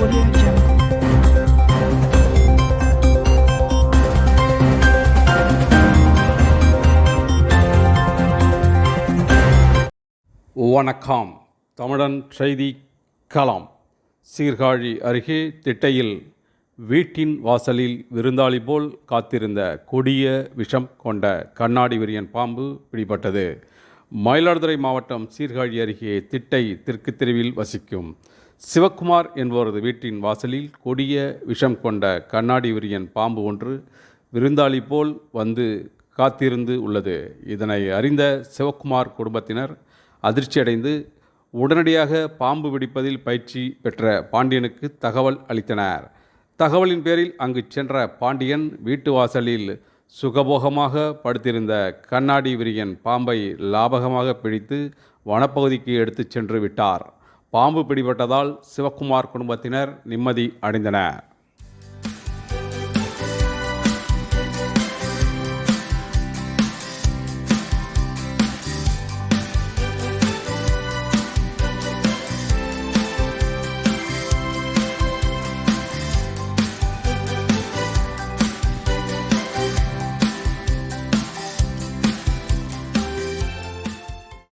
Audio Jungle. வணக்கம். தமிழன் செய்தி களம். சீர்காழி அருகே திட்டையில் வீட்டின் வாசலில் விருந்தாளி போல் காத்திருந்த கொடிய விஷம் கொண்ட கண்ணாடி விரியன் பாம்பு பிடிபட்டது. மயிலாடுதுறை மாவட்டம் சீர்காழி அருகே திட்டை தெற்கு தெருவில் வசிக்கும் சிவக்குமார் என்பவரது வீட்டின் வாசலில் கொடிய விஷம் கொண்ட கண்ணாடி விரியன் பாம்பு ஒன்று விருந்தாளி போல் வந்து காத்திருந்து உள்ளது. இதனை அறிந்த சிவக்குமார் குடும்பத்தினர் அதிர்ச்சியடைந்து உடனடியாக பாம்பு பிடிப்பதில் பயிற்சி பெற்ற பாண்டியனுக்கு தகவல் அளித்தனர். தகவலின் பேரில் அங்கு சென்ற பாண்டியன் வீட்டு வாசலில் சுகபோகமாக படுத்திருந்த கண்ணாடி விரியன் பாம்பை லாபகமாக பிடித்து வனப்பகுதிக்கு எடுத்துச் சென்று விட்டார். பாம்பு பிடிபட்டதால் சிவக்குமார் குடும்பத்தினர் நிம்மதி அடைந்தனர்.